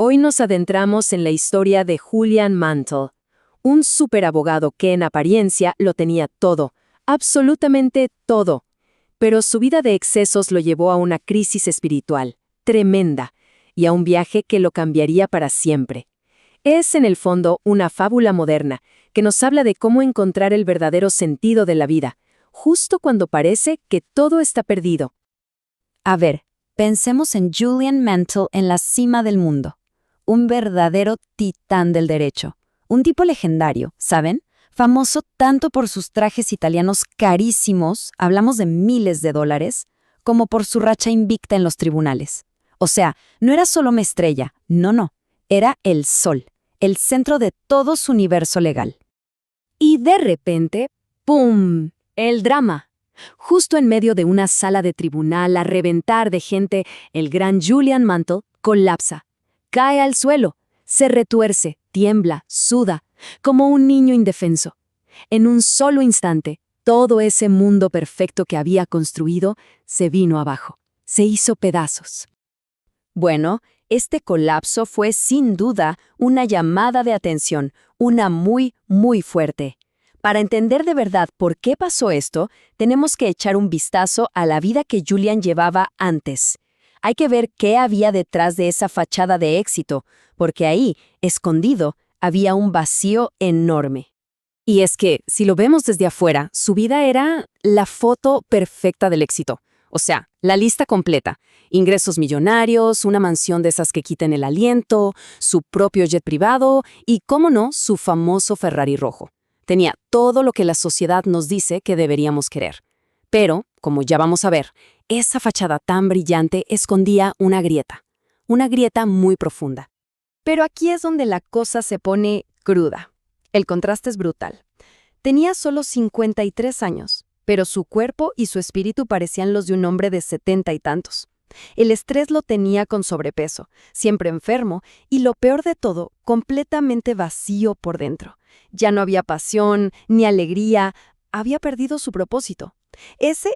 Hoy nos adentramos en la historia de Julian Mantle, un superabogado que en apariencia lo tenía todo, absolutamente todo. Pero su vida de excesos lo llevó a una crisis espiritual tremenda y a un viaje que lo cambiaría para siempre. Es, en el fondo, una fábula moderna que nos habla de cómo encontrar el verdadero sentido de la vida, justo cuando parece que todo está perdido. A ver, pensemos en Julian Mantle en la cima del mundo. Un verdadero titán del derecho. Un tipo legendario, ¿saben? Famoso tanto por sus trajes italianos carísimos, hablamos de miles de dólares, como por su racha invicta en los tribunales. O sea, no era solo una estrella, no, era el sol, el centro de todo su universo legal. Y de repente, ¡pum!, el drama. Justo en medio de una sala de tribunal a reventar de gente, el gran Julian Mantle colapsa. Cae al suelo, se retuerce, tiembla, suda, como un niño indefenso. En un solo instante, todo ese mundo perfecto que había construido se vino abajo, se hizo pedazos. Bueno, este colapso fue sin duda una llamada de atención, una muy fuerte. Para entender de verdad por qué pasó esto, tenemos que echar un vistazo a la vida que Julian llevaba antes. Hay que ver qué había detrás de esa fachada de éxito, porque ahí, escondido, había un vacío enorme. Y es que, si lo vemos desde afuera, su vida era la foto perfecta del éxito. O sea, la lista completa. Ingresos millonarios, una mansión de esas que quiten el aliento, su propio jet privado y, cómo no, su famoso Ferrari rojo. Tenía todo lo que la sociedad nos dice que deberíamos querer. Pero, como ya vamos a ver, esa fachada tan brillante escondía una grieta muy profunda. Pero aquí es donde la cosa se pone cruda. El contraste es brutal. Tenía solo 53 años, pero su cuerpo y su espíritu parecían los de un hombre de 70 y tantos. El estrés lo tenía con sobrepeso, siempre enfermo, y lo peor de todo, completamente vacío por dentro. Ya no había pasión, ni alegría, había perdido su propósito. Ese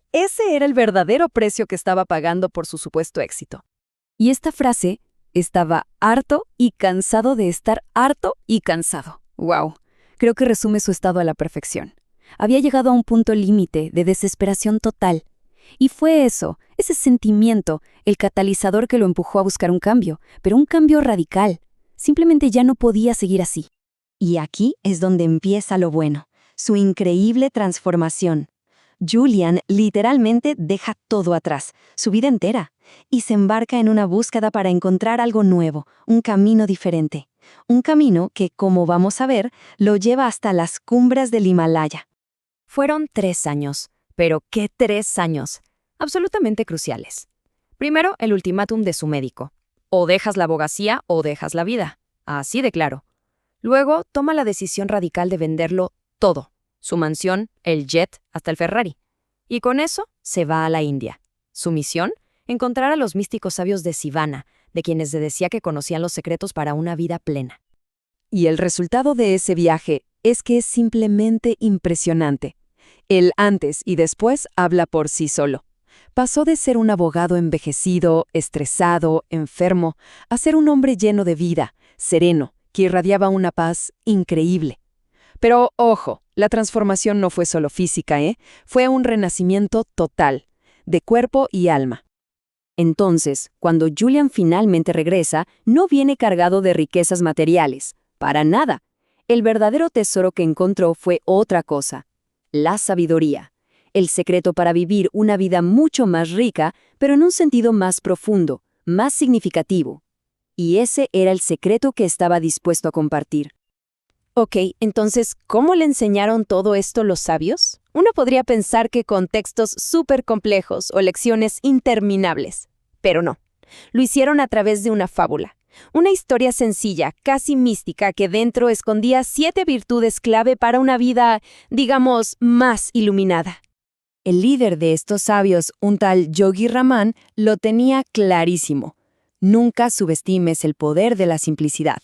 era el verdadero precio que estaba pagando por su supuesto éxito. Y esta frase, estaba harto y cansado de estar harto y cansado. ¡Wow! Creo que resume su estado a la perfección. Había llegado a un punto límite de desesperación total. Y fue eso, ese sentimiento, el catalizador que lo empujó a buscar un cambio, pero un cambio radical. Simplemente ya no podía seguir así. Y aquí es donde empieza lo bueno, su increíble transformación. Julian literalmente deja todo atrás, su vida entera, y se embarca en una búsqueda para encontrar algo nuevo, un camino diferente. Un camino que, como vamos a ver, lo lleva hasta las cumbres del Himalaya. Fueron 3 años, pero ¿qué 3 años? Absolutamente cruciales. Primero, el ultimátum de su médico. O dejas la abogacía o dejas la vida. Así de claro. Luego, toma la decisión radical de venderlo todo. Su mansión, el jet, hasta el Ferrari. Y con eso, se va a la India. Su misión, encontrar a los místicos sabios de Sivana, de quienes se decía que conocían los secretos para una vida plena. Y el resultado de ese viaje es que es simplemente impresionante. El antes y después habla por sí solo. Pasó de ser un abogado envejecido, estresado, enfermo, a ser un hombre lleno de vida, sereno, que irradiaba una paz increíble. Pero, ojo, la transformación no fue solo física, Fue un renacimiento total, de cuerpo y alma. Entonces, cuando Julian finalmente regresa, no viene cargado de riquezas materiales, para nada. El verdadero tesoro que encontró fue otra cosa, la sabiduría, el secreto para vivir una vida mucho más rica, pero en un sentido más profundo, más significativo. Y ese era el secreto que estaba dispuesto a compartir. Ok, entonces, ¿cómo le enseñaron todo esto los sabios? Uno podría pensar que con textos súper complejos o lecciones interminables, pero no. Lo hicieron a través de una fábula. Una historia sencilla, casi mística, que dentro escondía 7 virtudes clave para una vida, digamos, más iluminada. El líder de estos sabios, un tal Yogi Raman, lo tenía clarísimo. Nunca subestimes el poder de la simplicidad.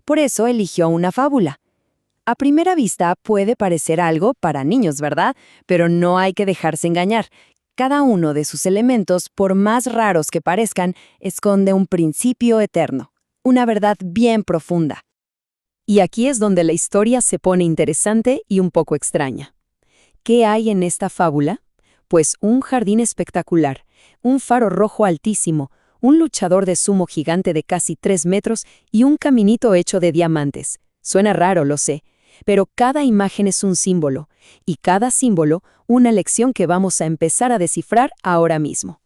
Por eso eligió una fábula. A primera vista puede parecer algo para niños, ¿verdad? Pero no hay que dejarse engañar. Cada uno de sus elementos, por más raros que parezcan, esconde un principio eterno. Una verdad bien profunda. Y aquí es donde la historia se pone interesante y un poco extraña. ¿Qué hay en esta fábula? Pues un jardín espectacular, un faro rojo altísimo, un luchador de sumo gigante de casi 3 metros y un caminito hecho de diamantes. Suena raro, lo sé, pero cada imagen es un símbolo, y cada símbolo una lección que vamos a empezar a descifrar ahora mismo.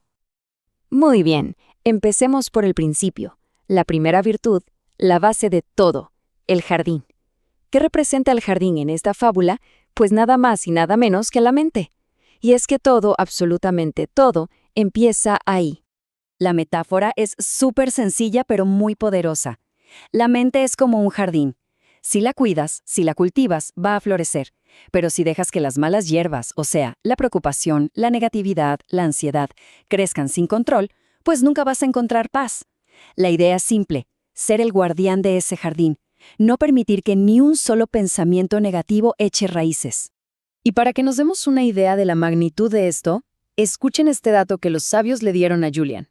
Muy bien, empecemos por el principio. La primera virtud, la base de todo, el jardín. ¿Qué representa el jardín en esta fábula? Pues nada más y nada menos que la mente. Y es que todo, absolutamente todo, empieza ahí. La metáfora es súper sencilla pero muy poderosa. La mente es como un jardín. Si la cuidas, si la cultivas, va a florecer. Pero si dejas que las malas hierbas, o sea, la preocupación, la negatividad, la ansiedad, crezcan sin control, pues nunca vas a encontrar paz. La idea es simple, ser el guardián de ese jardín, no permitir que ni un solo pensamiento negativo eche raíces. Y para que nos demos una idea de la magnitud de esto, escuchen este dato que los sabios le dieron a Julian.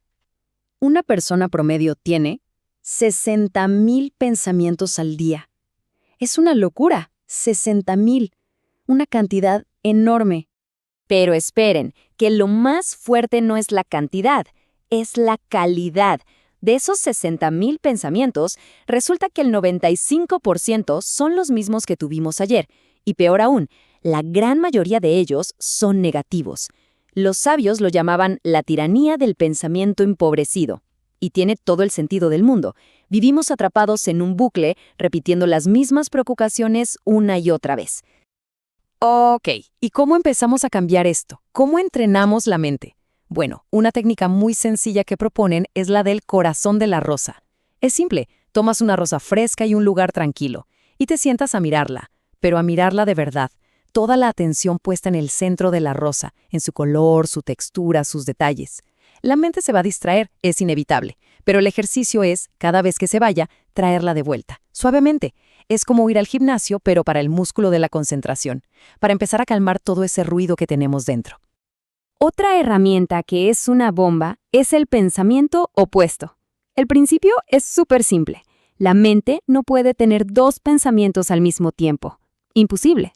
Una persona promedio tiene 60,000 pensamientos al día. Es una locura, 60,000, una cantidad enorme. Pero esperen, que lo más fuerte no es la cantidad, es la calidad. De esos 60,000 pensamientos, resulta que el 95% son los mismos que tuvimos ayer. Y peor aún, la gran mayoría de ellos son negativos. Los sabios lo llamaban la tiranía del pensamiento empobrecido. Y tiene todo el sentido del mundo. Vivimos atrapados en un bucle, repitiendo las mismas preocupaciones una y otra vez. Ok, ¿y cómo empezamos a cambiar esto? ¿Cómo entrenamos la mente? Bueno, una técnica muy sencilla que proponen es la del corazón de la rosa. Es simple, tomas una rosa fresca y un lugar tranquilo, y te sientas a mirarla, pero a mirarla de verdad. Toda la atención puesta en el centro de la rosa, en su color, su textura, sus detalles. La mente se va a distraer, es inevitable, pero el ejercicio es, cada vez que se vaya, traerla de vuelta, suavemente. Es como ir al gimnasio, pero para el músculo de la concentración, para empezar a calmar todo ese ruido que tenemos dentro. Otra herramienta que es una bomba es el pensamiento opuesto. El principio es súper simple. La mente no puede tener dos pensamientos al mismo tiempo. Imposible.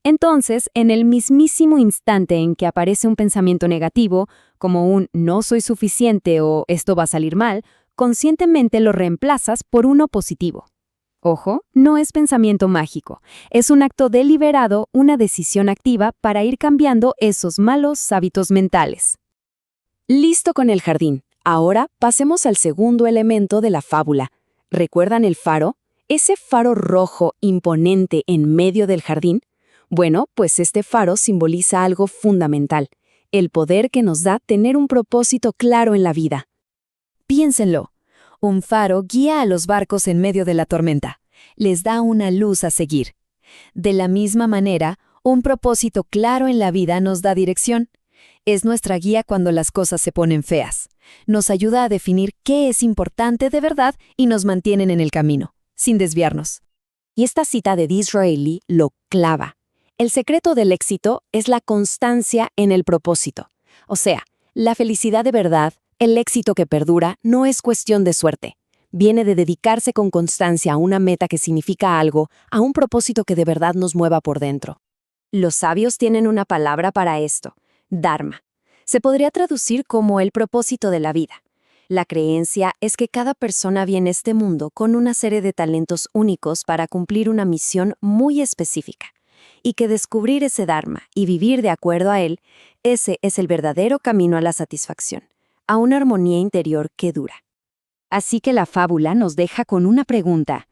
Entonces, en el mismísimo instante en que aparece un pensamiento negativo, como un no soy suficiente o esto va a salir mal, conscientemente lo reemplazas por uno positivo. Ojo, no es pensamiento mágico, es un acto deliberado, una decisión activa para ir cambiando esos malos hábitos mentales. Listo con el jardín. Ahora pasemos al segundo elemento de la fábula. ¿Recuerdan el faro? Ese faro rojo imponente en medio del jardín. Bueno, pues este faro simboliza algo fundamental, el poder que nos da tener un propósito claro en la vida. Piénsenlo. Un faro guía a los barcos en medio de la tormenta. Les da una luz a seguir. De la misma manera, un propósito claro en la vida nos da dirección. Es nuestra guía cuando las cosas se ponen feas. Nos ayuda a definir qué es importante de verdad y nos mantienen en el camino, sin desviarnos. Y esta cita de Disraeli lo clava. El secreto del éxito es la constancia en el propósito. O sea, la felicidad de verdad, el éxito que perdura, no es cuestión de suerte. Viene de dedicarse con constancia a una meta que significa algo, a un propósito que de verdad nos mueva por dentro. Los sabios tienen una palabra para esto, dharma. Se podría traducir como el propósito de la vida. La creencia es que cada persona viene a este mundo con una serie de talentos únicos para cumplir una misión muy específica. Y que descubrir ese dharma y vivir de acuerdo a él, ese es el verdadero camino a la satisfacción, a una armonía interior que dura. Así que la fábula nos deja con una pregunta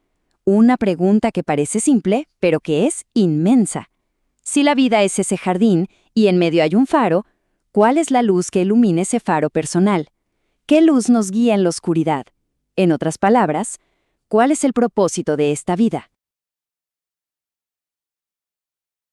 que parece simple, pero que es inmensa. Si la vida es ese jardín y en medio hay un faro, ¿cuál es la luz que ilumina ese faro personal? ¿Qué luz nos guía en la oscuridad? En otras palabras, ¿cuál es el propósito de esta vida?